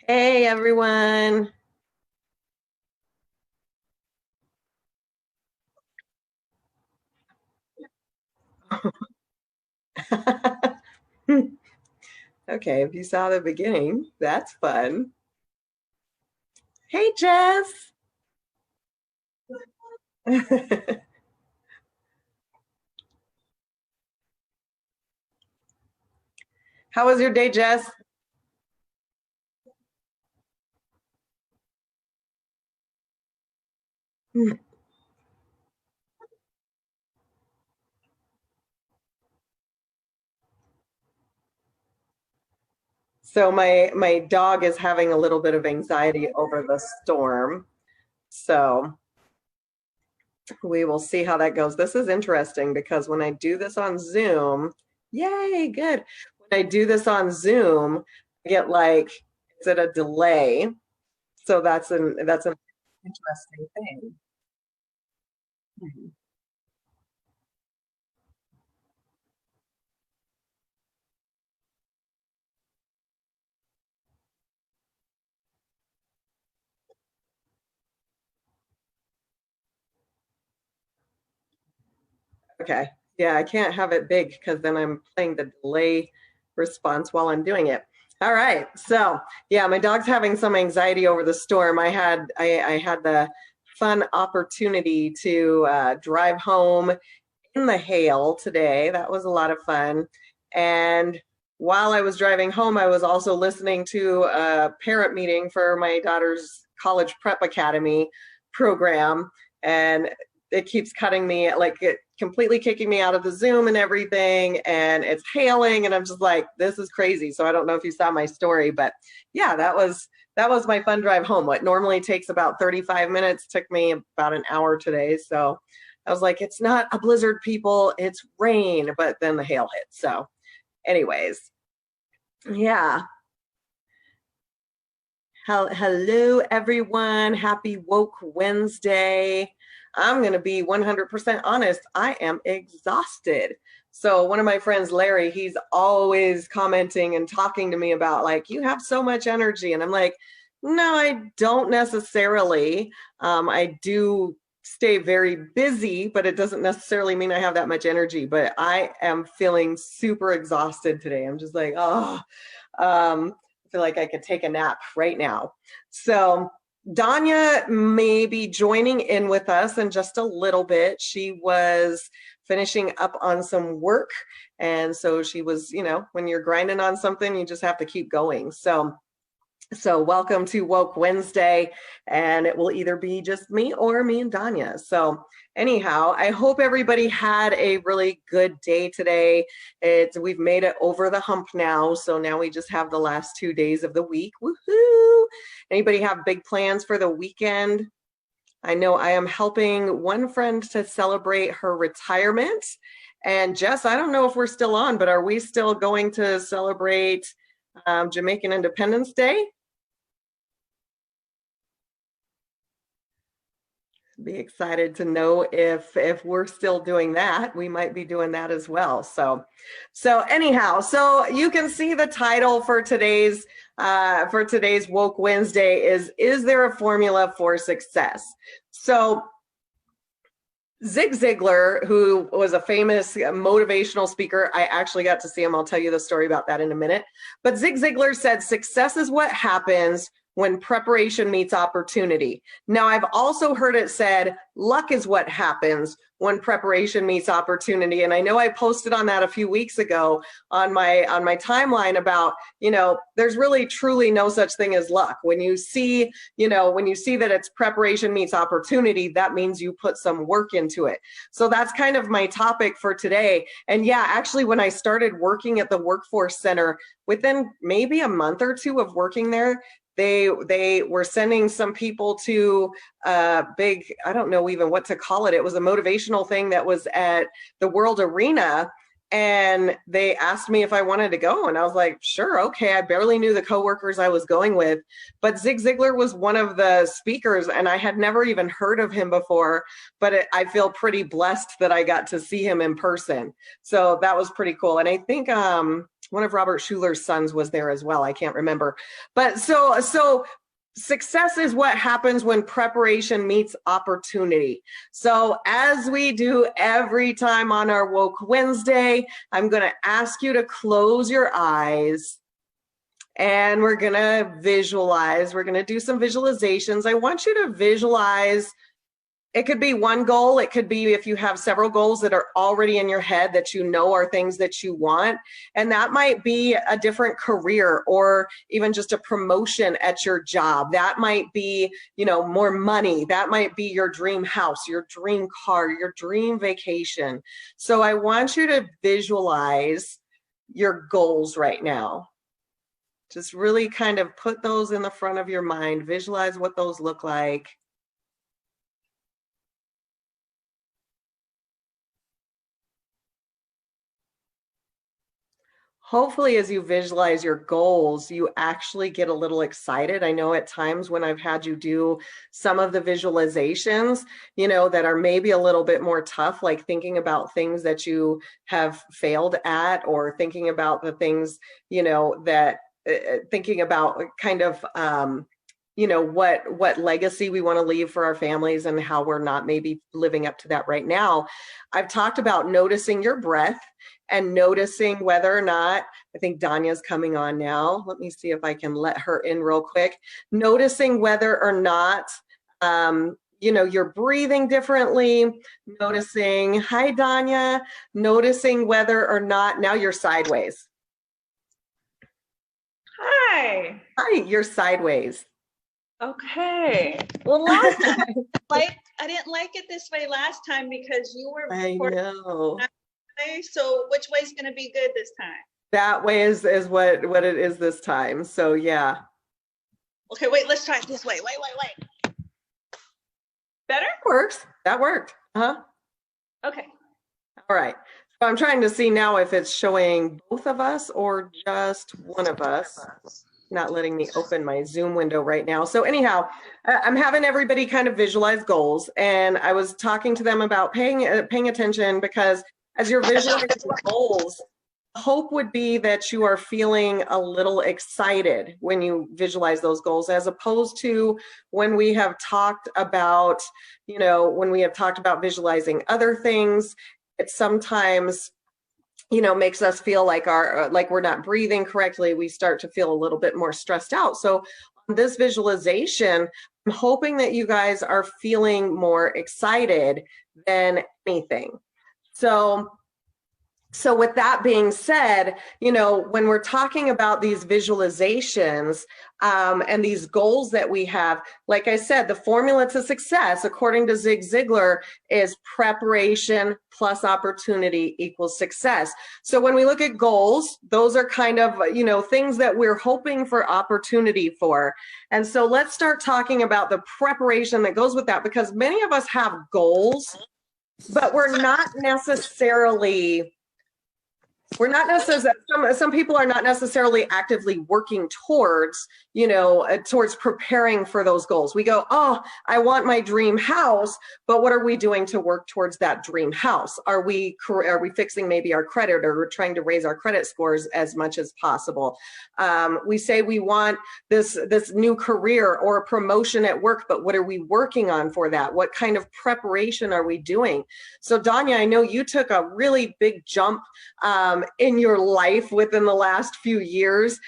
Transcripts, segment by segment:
Hey everyone. Okay, if you saw the beginning, that's fun. Hey Jess. How was your day, Jess? So my dog is having a little bit of anxiety over the storm. So we will see how that goes. This is interesting because when I do this on Zoom, yay, good. When I do this on Zoom, I get like it's at a delay. So that's an interesting thing. Okay. Yeah, I can't have it big because then I'm playing the delay response while I'm doing it. All right. So yeah, my dog's having some anxiety over the storm. I had the fun opportunity to drive home in the hail today. That was a lot of fun. And while I was driving home, I was also listening to a parent meeting for my daughter's college prep academy program. And it keeps cutting me, like it completely kicking me out of the Zoom and everything. And it's hailing. And I'm just like, this is crazy. So I don't know if you saw my story, but yeah, that was my fun drive home. What normally takes about 35 minutes took me about an hour today. So I was like, it's not a blizzard, people, it's rain. But then the hail hit. So, anyways, yeah. Hello, everyone. Happy Woke Wednesday. I'm going to be 100% honest. I am exhausted. So, one of my friends, Larry, he's always commenting and talking to me about, like, you have so much energy. And I'm like, no, I don't necessarily. I do stay very busy, but it doesn't necessarily mean I have that much energy. But I am feeling super exhausted today. I'm just like, oh, I feel like I could take a nap right now. So Danya may be joining in with us in just a little bit. She was finishing up on some work. And so she was, when you're grinding on something, you just have to keep going. So welcome to Woke Wednesday, and it will either be just me and Danya. So anyhow, I hope everybody had a really good day today. We've made it over the hump now, so now we just have the last 2 days of the week. Woohoo! Anybody have big plans for the weekend? I know I am helping one friend to celebrate her retirement. And Jess, I don't know if we're still on, but are we still going to celebrate Jamaican Independence Day? Be excited to know if we're still doing that. We might be doing that as well. So anyhow, so you can see the title for today's Woke Wednesday is there a formula for success? So Zig Ziglar, who was a famous motivational speaker, I actually got to see him. I'll tell you the story about that in a minute. But Zig Ziglar said, success is what happens when preparation meets opportunity. Now, I've also heard it said, luck is what happens when preparation meets opportunity. And I know I posted on that a few weeks ago on my timeline about, there's really truly no such thing as luck. When you see that it's preparation meets opportunity, that means you put some work into it. So that's kind of my topic for today. And yeah, actually, when I started working at the Workforce Center, within maybe a month or two of working there, they were sending some people to a big, I don't know even what to call it. It was a motivational thing that was at the World Arena. And they asked me if I wanted to go. And I was like, sure, okay. I barely knew the coworkers I was going with. But Zig Ziglar was one of the speakers, and I had never even heard of him before. But I feel pretty blessed that I got to see him in person. So that was pretty cool. And I think one of Robert Schuller's sons was there as well. I can't remember. But so success is what happens when preparation meets opportunity. So as we do every time on our Woke Wednesday, I'm going to ask you to close your eyes and we're going to visualize. We're going to do some visualizations. I want you to visualize. It could be one goal. It could be if you have several goals that are already in your head that you know are things that you want. And that might be a different career or even just a promotion at your job. That might be, more money. That might be your dream house, your dream car, your dream vacation. So I want you to visualize your goals right now. Just really kind of put those in the front of your mind. Visualize what those look like. Hopefully, as you visualize your goals, you actually get a little excited. I know at times when I've had you do some of the visualizations, that are maybe a little bit more tough, like thinking about things that you have failed at or thinking about the things, that thinking about kind of, what legacy we want to leave for our families and how we're not maybe living up to that right now. I've talked about noticing your breath and noticing whether or not, I think Danya's coming on now. Let me see if I can let her in real quick. Noticing whether or not, you're breathing differently, noticing, hi Danya, noticing whether or not, now you're sideways. Hi. Hi, you're sideways. Okay. Well, last time, I didn't like it this way last time because you were. I know. So which way is going to be good this time? That way is what it is this time. So yeah. Okay, wait, let's try it this way. Wait. Better? Works. That worked. Okay. All right. So I'm trying to see now if it's showing both of us or just one of us. Not letting me open my Zoom window right now. So anyhow, I'm having everybody kind of visualize goals, and I was talking to them about paying attention, because as you're visualizing goals, hope would be that you are feeling a little excited when you visualize those goals, as opposed to when we have talked about, visualizing other things. It sometimes makes us feel like we're not breathing correctly. We start to feel a little bit more stressed out. So on this visualization, I'm hoping that you guys are feeling more excited than anything. So with that being said, when we're talking about these visualizations and these goals that we have, like I said, the formula to success, according to Zig Ziglar, is preparation plus opportunity equals success. So when we look at goals, those are kind of, things that we're hoping for opportunity for. And so let's start talking about the preparation that goes with that, because many of us have goals, but we're not necessarily, some people are not necessarily actively working towards, towards preparing for those goals. We go, oh, I want my dream house, but what are we doing to work towards that dream house? Are we fixing maybe our credit, or trying to raise our credit scores as much as possible? We say we want this new career or a promotion at work, but what are we working on for that? What kind of preparation are we doing? So Danya, I know you took a really big jump in your life within the last few years,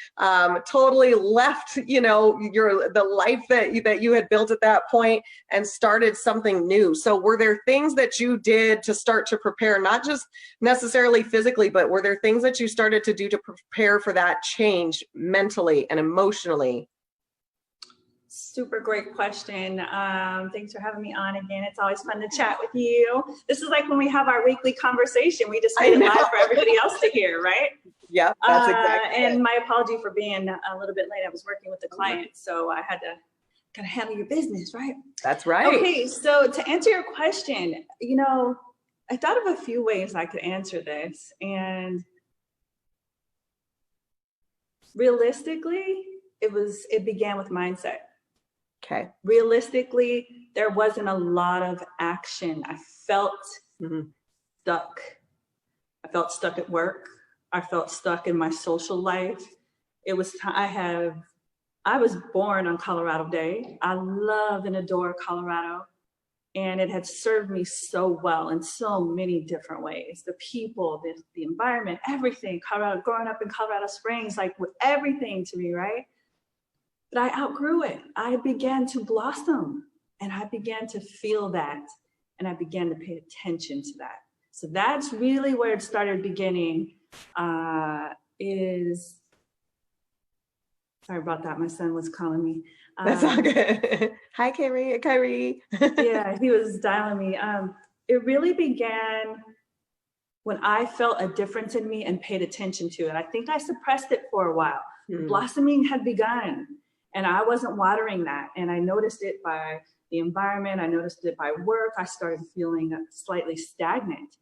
totally left, the life that you had built at that point and started something new. So were there things that you did to start to prepare, not just necessarily physically, but were there things that you started to do to prepare for that change mentally and emotionally? Super great question. Thanks for having me on again. It's always fun to chat with you. This is like when we have our weekly conversation. We just made it live for everybody else to hear, right? Yeah, that's exactly And my apology for being a little bit late. I was working with a client, so I had to kind of handle your business, right? That's right. Okay, so to answer your question, I thought of a few ways I could answer this. And realistically, it began with mindset. Okay. Realistically, there wasn't a lot of action. I felt stuck. I felt stuck at work. I felt stuck in my social life. It was I was born on Colorado Day. I love and adore Colorado, and it had served me so well in so many different ways. The people, the environment, everything. Colorado, growing up in Colorado Springs, like with everything to me, right? But I outgrew it. I began to blossom, and I began to feel that, and I began to pay attention to that. So that's really where it started beginning. Sorry about that. My son was calling me. That's all good. Hi, Kyrie. Yeah, he was dialing me. It really began when I felt a difference in me and paid attention to it. I think I suppressed it for a while. Blossoming had begun, and I wasn't watering that. And I noticed it by the environment. I noticed it by work. I started feeling slightly stagnant.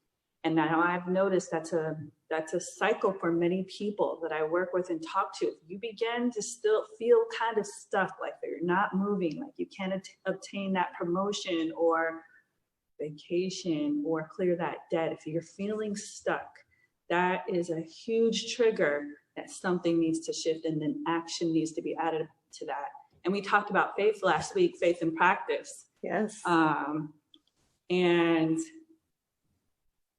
And now I've noticed that's a cycle for many people that I work with and talk to. You begin to still feel kind of stuck, like you're not moving, like you can't obtain that promotion or vacation or clear that debt. If you're feeling stuck, that is a huge trigger that something needs to shift, and then action needs to be added to that. And we talked about faith last week, faith in practice. Yes. And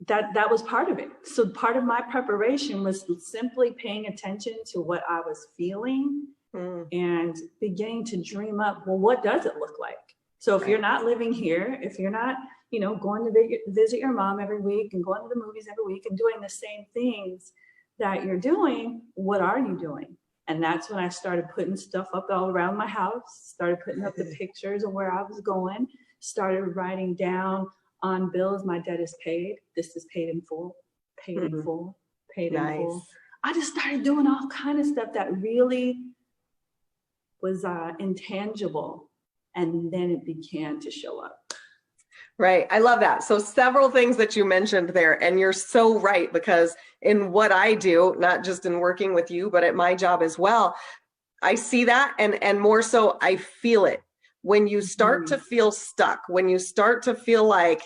that was part of it. So part of my preparation was simply paying attention to what I was feeling and beginning to dream up, well, what does it look like? So if you're not living here, if you're not, going to visit your mom every week and going to the movies every week and doing the same things that you're doing, what are you doing? And that's when I started putting stuff up all around my house, started putting up the pictures of where I was going, started writing down on bills, my debt is paid. This is paid in full, paid in full, paid in full. I just started doing all kind of stuff that really was intangible. And then it began to show up. Right. I love that. So several things that you mentioned there, and you're so right, because in what I do, not just in working with you, but at my job as well, I see that, and more so I feel it. When you start to feel stuck, when you start to feel like,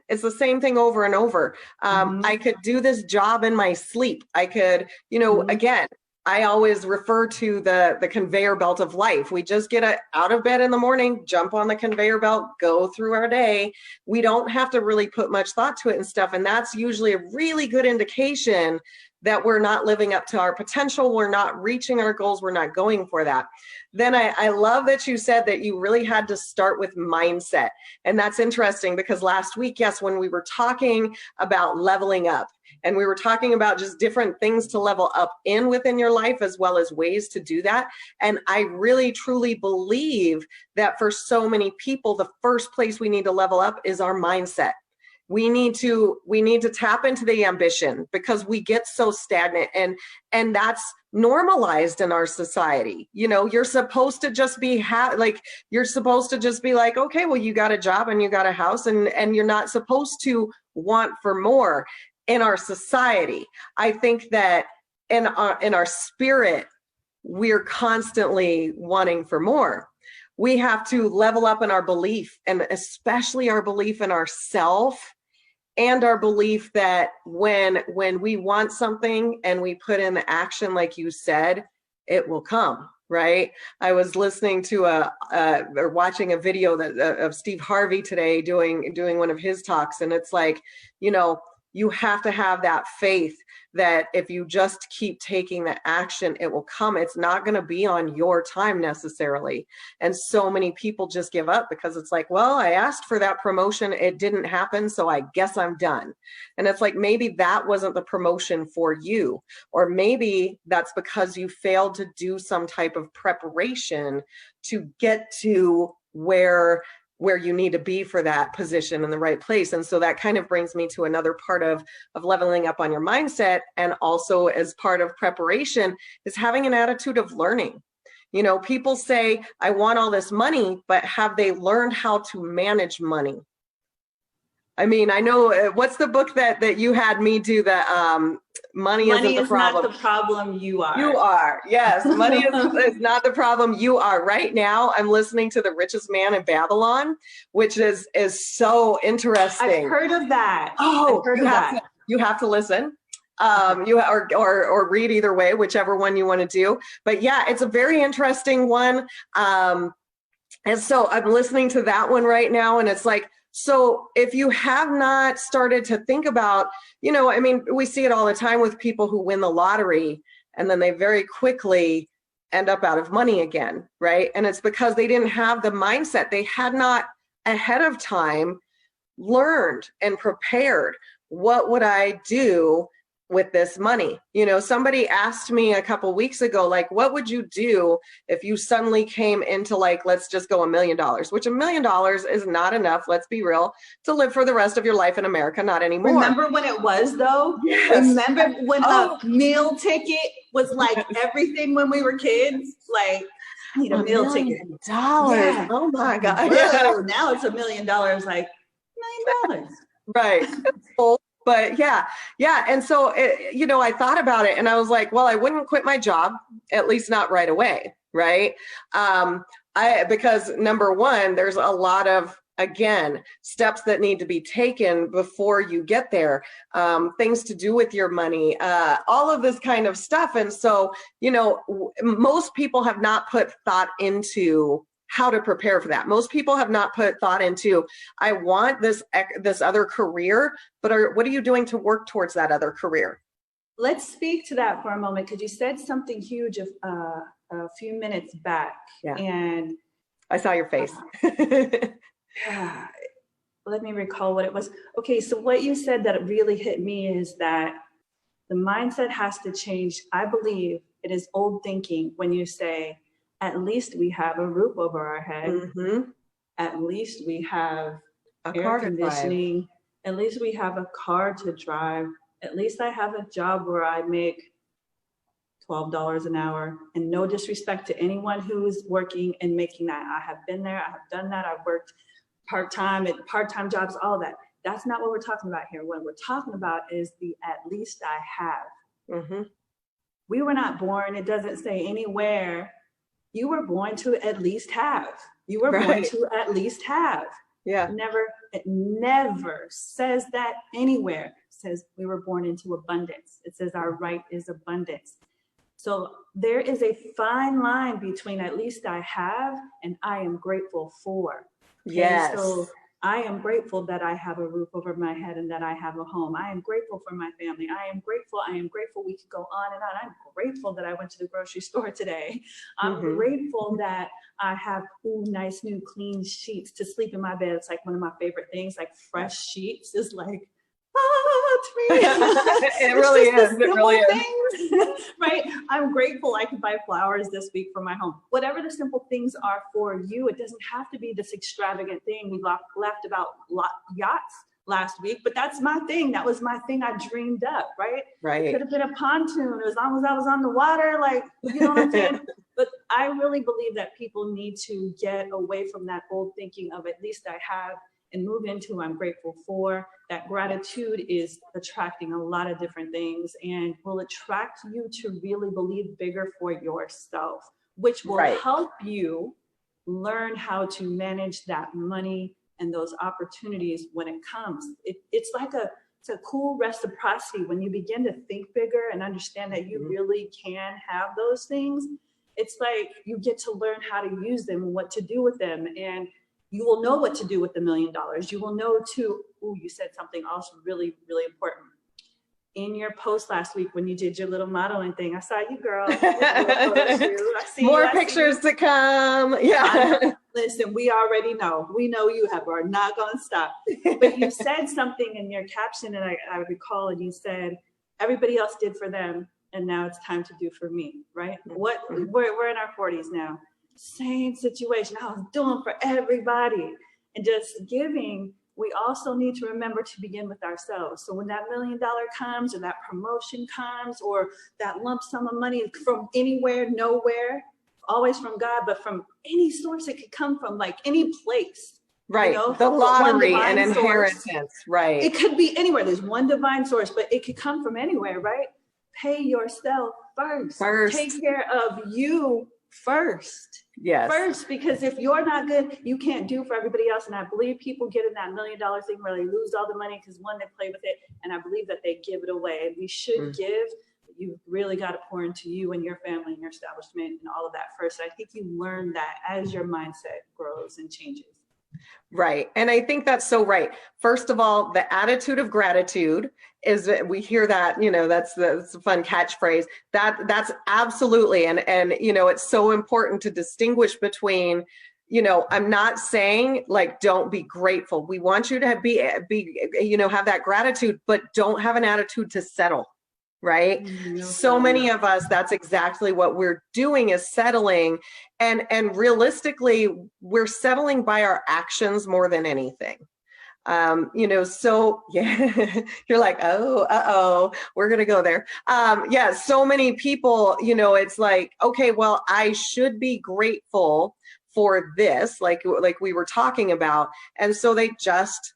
it's the same thing over and over. I could do this job in my sleep. I could, again, I always refer to the conveyor belt of life. We just get out of bed in the morning, jump on the conveyor belt, go through our day. We don't have to really put much thought to it and stuff. And that's usually a really good indication that we're not living up to our potential. We're not reaching our goals. We're not going for that. Then I love that you said that you really had to start with mindset. And that's interesting because last week, yes, when we were talking about leveling up, and we were talking about just different things to level up within your life, as well as ways to do that. And I really, truly believe that for so many people, the first place we need to level up is our mindset. We need to tap into the ambition, because we get so stagnant, and that's normalized in our society. You're supposed to just be you're supposed to just be like, okay, well, you got a job and you got a house, and you're not supposed to want for more. In our society, I think that in our spirit, we're constantly wanting for more. We have to level up in our belief, and especially our belief in ourself, and our belief that when we want something and we put in the action, like you said, it will come, right? I was listening to or watching a video of Steve Harvey today doing one of his talks, and it's like, you have to have that faith that if you just keep taking the action, it will come. It's not going to be on your time necessarily. And so many people just give up because it's like, well, I asked for that promotion. It didn't happen, so I guess I'm done. And it's like, maybe that wasn't the promotion for you. Or maybe that's because you failed to do some type of preparation to get to where you need to be for that position in the right place. And so that kind of brings me to another part of leveling up on your mindset, and also as part of preparation is having an attitude of learning. People say, I want all this money, but have they learned how to manage money? I mean, I know, what's the book that you had me do, the money isn't the problem. Not the problem, you are. You are, yes. Money is not the problem, you are. Right now, I'm listening to The Richest Man in Babylon, which is so interesting. I've heard of that. Oh, you have to listen. or read either way, whichever one you want to do. But yeah, it's a very interesting one. And so I'm listening to that one right now, and it's like, so if you have not started to think about, I mean, we see it all the time with people who win the lottery and then they very quickly end up out of money again, right? And it's because they didn't have the mindset. They had not ahead of time learned and prepared. What would I do with this money? Somebody asked me a couple weeks ago, like, what would you do if you suddenly came into, like, let's just go $1 million, which $1 million is not enough, let's be real, to live for the rest of your life in America. Not anymore. Remember when it was, though? Yes. Remember when a meal ticket was like everything when we were kids? Like, I need a meal ticket. Yeah. Oh my God. Whoa, now it's $1 million, like $1 million. Right. But yeah. And so, I thought about it and I was like, well, I wouldn't quit my job, at least not right away. Right. Because number one, there's a lot of, again, steps that need to be taken before you get there, things to do with your money, all of this kind of stuff. And so, most people have not put thought into how to prepare for that. Most people have not put thought into, I want this other career, but what are you doing to work towards that other career? Let's speak to that for a moment, because you said something huge a few minutes back. Yeah. And I saw your face. Yeah. Let me recall what it was. Okay, so what you said that really hit me is that the mindset has to change. I believe it is old thinking when you say, at least we have a roof over our head. Mm-hmm. At least we have air conditioning. At least we have a car to drive. At least I have a job where I make $12 an hour. And no disrespect to anyone who's working and making that. I have been there. I have done that. I've worked part-time jobs, all of that. That's not what we're talking about here. What we're talking about is the at least I have. Mm-hmm. We were not born. It doesn't say anywhere. You were born to at least have. You were born to at least have. Yeah. It never says that anywhere. It says we were born into abundance. It says our right is abundance. So there is a fine line between at least I have and I am grateful for. Okay? Yes. So I am grateful that I have a roof over my head and that I have a home. I am grateful for my family. I am grateful. We could go on and on. I'm grateful that I went to the grocery store today. I'm grateful that I have nice, new, clean sheets to sleep in my bed. It's like one of my favorite things, like fresh sheets is like, to me. It really is. It really is. Right? I'm grateful I could buy flowers this week for my home. Whatever the simple things are for you, it doesn't have to be this extravagant thing. We laughed about yachts last week, but that's my thing. That was my thing I dreamed up, right? Right. It could have been a pontoon as long as I was on the water, like, you know what I'm saying? But I really believe that people need to get away from that old thinking of at least I have and move into I'm grateful for. That gratitude is attracting a lot of different things and will attract you to really believe bigger for yourself, which will help you learn how to manage that money and those opportunities when it comes. It's a cool reciprocity when you begin to think bigger and understand that you really can have those things. It's like you get to learn how to use them and what to do with them. And you will know what to do with $1 million. You will know you said something also really, really important. In your post last week when you did your little modeling thing, I saw you, girl. More pictures to come. Yeah. Listen, we already know. We know you are not going to stop. But you said something in your caption, and I recall, and you said, everybody else did for them, and now it's time to do for me, right? We're in our 40s now. Same situation. I was doing for everybody and just giving. We also need to remember to begin with ourselves. So when that $1 million comes or that promotion comes or that lump sum of money from anywhere, nowhere, always from God, but from any source it could come from, like any place. Right. You know? The lottery and inheritance. Right. It could be anywhere. There's one divine source, but it could come from anywhere, right? Pay yourself first. Take care of you first. Yes. First, because if you're not good, you can't do for everybody else. And I believe people get in that $1 million thing where they lose all the money because one, they play with it, and I believe that they give it away. And we should give. You've really got to pour into you and your family and your establishment and all of that first. And I think you learn that as your mindset grows and changes. Right. And I think that's so right. First of all, the attitude of gratitude is, we hear that, you know, that's a fun catchphrase. That's absolutely. And, you know, it's so important to distinguish between, you know, I'm not saying like, don't be grateful. We want you to be, you know, have that gratitude, but don't have an attitude to settle. Right. So many of us, that's exactly what we're doing, is settling. And realistically, we're settling by our actions more than anything. You know, so yeah, you're like, oh, we're going to go there. Yeah. So many people, you know, it's like, okay, well, I should be grateful for this, like we were talking about. And so they just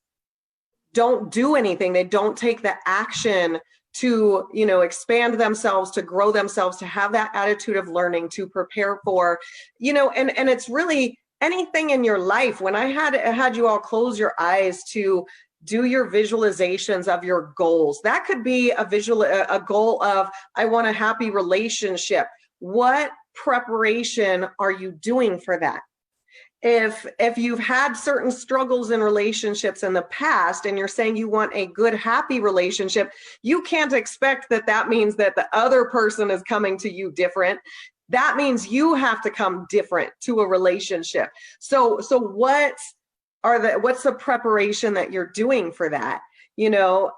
don't do anything. They don't take the action to, you know, expand themselves, to grow themselves, to have that attitude of learning, to prepare for, you know, and it's really anything in your life. When I had you all close your eyes to do your visualizations of your goals, that could be a goal of, I want a happy relationship. What preparation are you doing for that? If you've had certain struggles in relationships in the past and you're saying you want a good, happy relationship, you can't expect that means that the other person is coming to you different. That means you have to come different to a relationship. So what's the preparation that you're doing for that? You know,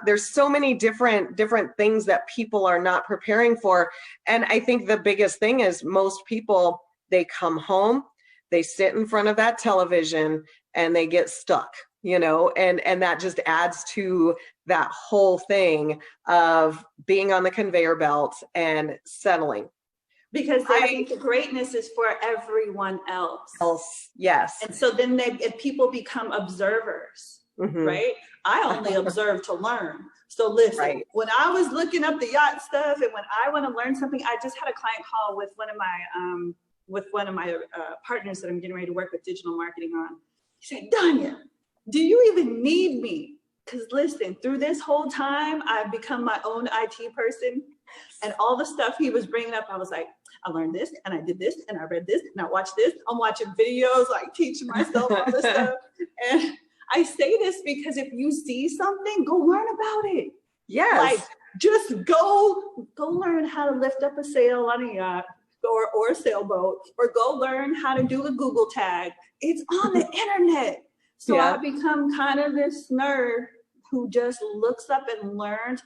there's so many different things that people are not preparing for. And I think the biggest thing is most people, they come home, they sit in front of that television and they get stuck, you know, and that just adds to that whole thing of being on the conveyor belt and settling. Because they think the greatness is for everyone else. Yes. And so then if people become observers, right? I only observe to learn. So listen, when I was looking up the yacht stuff and when I want to learn something, I just had a client call with one of my partners that I'm getting ready to work with digital marketing on. He said, Danya, do you even need me? Because listen, through this whole time, I've become my own IT person. And all the stuff he was bringing up, I was like, I learned this and I did this and I read this and I watched this. I'm watching videos, like teaching myself all this stuff. And I say this because if you see something, go learn about it. Yes. Like just go learn how to lift up a sail on a yacht or a sailboat, or go learn how to do a Google tag. It's on the internet. So I've become kind of this nerd who just looks up and learns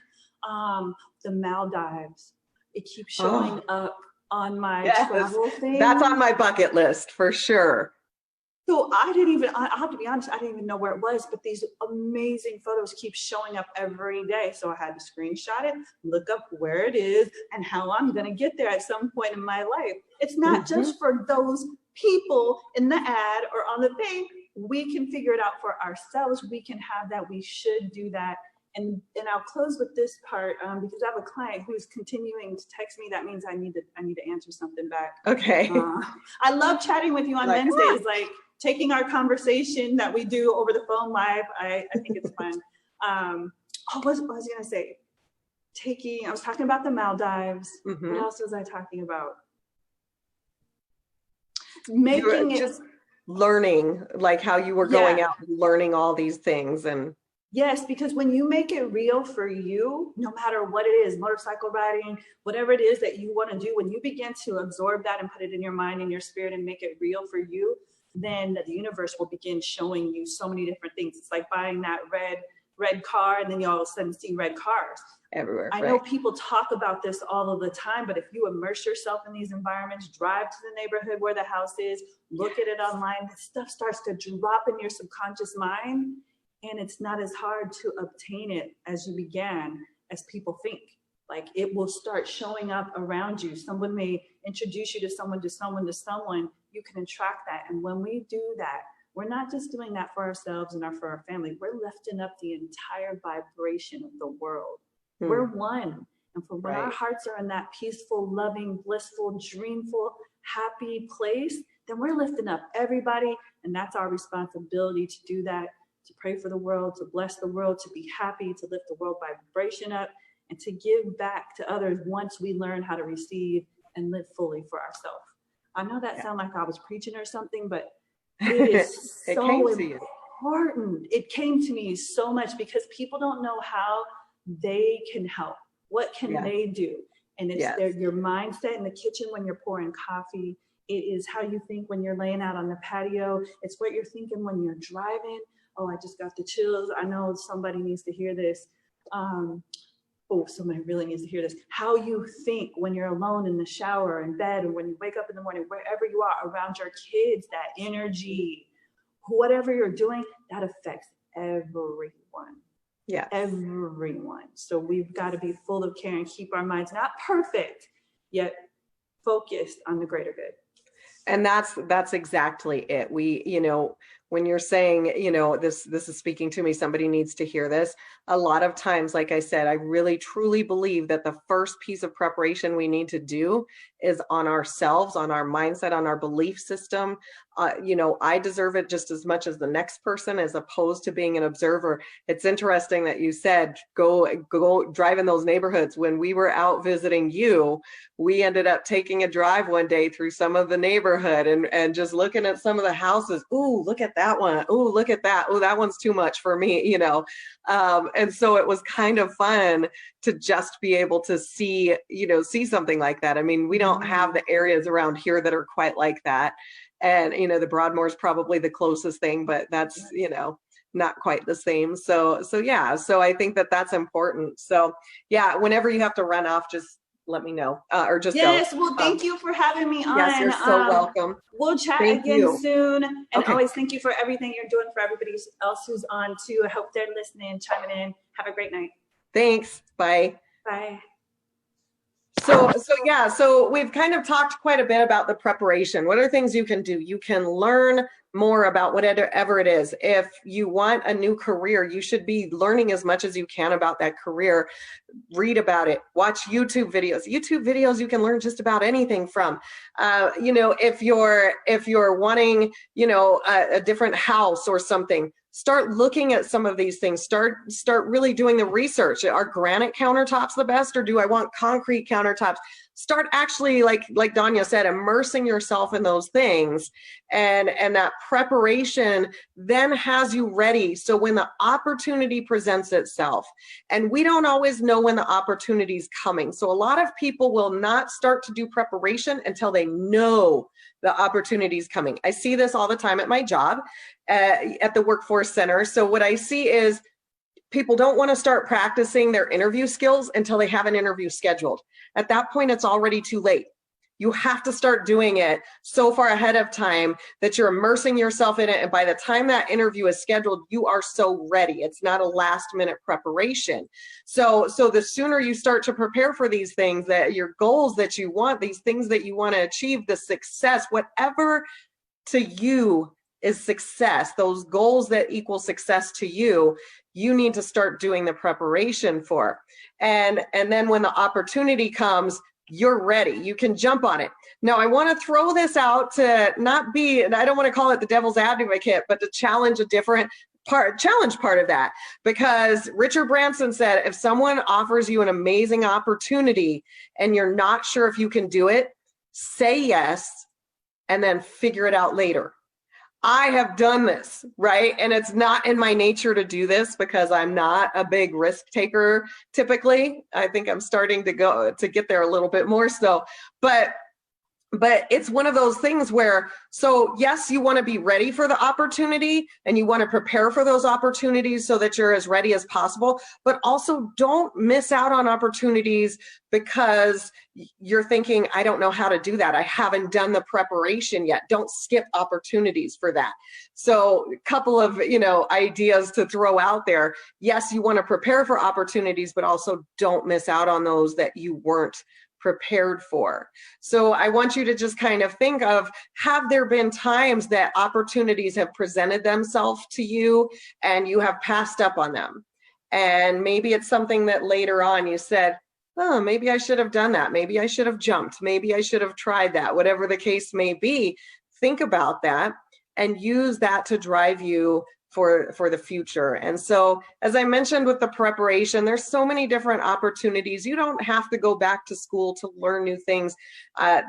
the Maldives. It keeps showing up on my travel thing. That's on my bucket list for sure. So I have to be honest, I didn't even know where it was, but these amazing photos keep showing up every day. So I had to screenshot it, look up where it is and how I'm going to get there at some point in my life. It's not just for those people in the ad or on the thing. We can figure it out for ourselves. We can have that. We should do that. And I'll close with this part because I have a client who's continuing to text me. That means I need to answer something back. Okay. I love chatting with you on Wednesdays, like taking our conversation that we do over the phone live. I think it's fun. What was I going to say? I was talking about the Maldives. What else was I talking about? Making it just learning, like how you were going out and learning all these things. And yes, because when you make it real for you, no matter what it is, motorcycle riding, whatever it is that you want to do, when you begin to absorb that and put it in your mind and your spirit and make it real for you, then the universe will begin showing you so many different things. It's like buying that red car and then you all of a sudden see red cars everywhere. I know people talk about this all of the time, but if you immerse yourself in these environments, drive to the neighborhood where the house is, look at it online, this stuff starts to drop in your subconscious mind. And it's not as hard to obtain it as you began, as people think. Like it will start showing up around you. Someone may introduce you to someone. You can attract that. And when we do that, we're not just doing that for ourselves and for our family. We're lifting up the entire vibration of the world. We're one. And for when our hearts are in that peaceful, loving, blissful, dreamful, happy place, then we're lifting up everybody. And that's our responsibility to do that, to pray for the world, to bless the world, to be happy, to lift the world vibration up, and to give back to others once we learn how to receive and live fully for ourselves. I know that sounds like I was preaching or something, but it is so important. It came to me so much because people don't know how they can help. What can they do? And it's your mindset in the kitchen when you're pouring coffee. It is how you think when you're laying out on the patio. It's what you're thinking when you're driving. Oh, I just got the chills. I know somebody needs to hear this. Somebody really needs to hear this. How you think when you're alone in the shower, in bed, or when you wake up in the morning, wherever you are, around your kids, that energy, whatever you're doing, that affects everyone. Yeah. Everyone. So we've got to be full of care and keep our minds not perfect, yet focused on the greater good. And that's exactly it. We, when you're saying, this is speaking to me, somebody needs to hear this. A lot of times, like I said, I really truly believe that the first piece of preparation we need to do is on ourselves, on our mindset, on our belief system. I deserve it just as much as the next person, as opposed to being an observer. It's interesting that you said, go drive in those neighborhoods. When we were out visiting you, we ended up taking a drive one day through some of the neighborhood and just looking at some of the houses. Ooh, look at that one. Ooh, look at that. Ooh, that one's too much for me, and so it was kind of fun to just be able to see something like that. I mean, we don't have the areas around here that are quite like that. And, the Broadmoor is probably the closest thing, but that's, not quite the same. So I think that that's important. So yeah, whenever you have to run off, just let me know, or just go. Well, thank you for having me on. Yes, you're so welcome. We'll chat again soon. And always thank you for everything you're doing for everybody else who's on too. I hope they're listening, chiming in. Have a great night. Thanks. Bye. Bye. So we've kind of talked quite a bit about the preparation. What are things you can do? You can learn more about whatever it is. If you want a new career, you should be learning as much as you can about that career. Read about it. Watch YouTube videos. YouTube videos you can learn just about anything from. If you're wanting, a different house or something, start looking at some of these things. Start really doing the research. Are granite countertops the best, or do I want concrete countertops? Start actually, like Danya said, immersing yourself in those things, and that preparation then has you ready. So when the opportunity presents itself, and we don't always know when the opportunity is coming. So a lot of people will not start to do preparation until they know the opportunity is coming. I see this all the time at my job, at the workforce center. So what I see is people don't want to start practicing their interview skills until they have an interview scheduled. At that point, it's already too late. You have to start doing it so far ahead of time that you're immersing yourself in it. And by the time that interview is scheduled, you are so ready. It's not a last minute preparation. So the sooner you start to prepare for these things, that your goals that you want, these things that you want to achieve, the success, whatever to you is success, those goals that equal success to you, you need to start doing the preparation for. And then when the opportunity comes, you're ready. You can jump on it. Now, I want to throw this out to not be, and I don't want to call it the devil's advocate, but to challenge a different part of that. Because Richard Branson said, if someone offers you an amazing opportunity and you're not sure if you can do it, say yes and then figure it out later. I have done this, right? And it's not in my nature to do this because I'm not a big risk taker typically. I think I'm starting to get there a little bit more so. But it's one of those things where, so yes, you want to be ready for the opportunity and you want to prepare for those opportunities so that you're as ready as possible, but also don't miss out on opportunities because you're thinking, I don't know how to do that. I haven't done the preparation yet. Don't skip opportunities for that. So a couple of, ideas to throw out there. Yes, you want to prepare for opportunities, but also don't miss out on those that you weren't prepared for. So I want you to just kind of think of, have there been times that opportunities have presented themselves to you and you have passed up on them? And maybe it's something that later on you said, oh, maybe I should have done that. Maybe I should have jumped. Maybe I should have tried that, whatever the case may be. Think about that and use that to drive you for the future. And so, as I mentioned with the preparation, there's so many different opportunities. You don't have to go back to school to learn new things.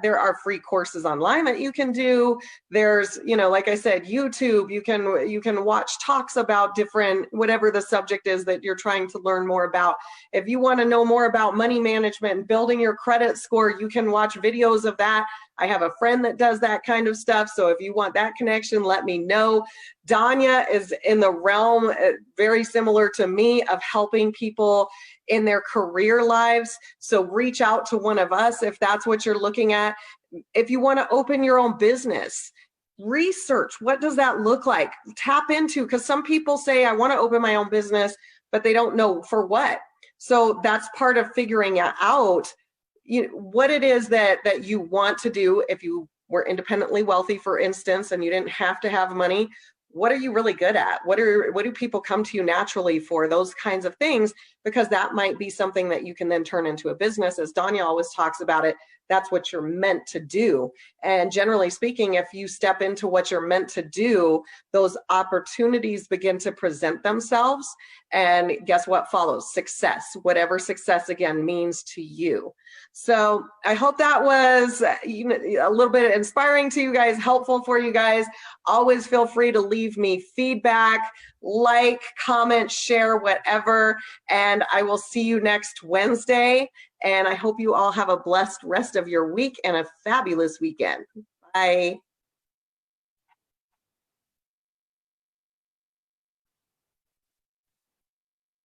There are free courses online that you can do. There's, like I said, YouTube. You can watch talks about different, whatever the subject is that you're trying to learn more about. If you want to know more about money management and building your credit score, you can watch videos of that. I have a friend that does that kind of stuff. So if you want that connection, let me know. Danya is in the realm very similar to me of helping people in their career lives. So reach out to one of us if that's what you're looking at. If you want to open your own business, research, what does that look like? Tap into, because some people say, I want to open my own business, but they don't know for what. So that's part of figuring out what it is that you want to do. If you were independently wealthy, for instance, and you didn't have to have money, what are you really good at? What do people come to you naturally for? Those kinds of things, because that might be something that you can then turn into a business. As Danya always talks about it, that's what you're meant to do. And generally speaking, if you step into what you're meant to do, those opportunities begin to present themselves. And guess what follows? Success, whatever success again means to you. So I hope that was a little bit inspiring to you guys, helpful for you guys. Always feel free to leave me feedback, like, comment, share, whatever. And I will see you next Wednesday. And I hope you all have a blessed rest of your week and a fabulous weekend. Bye.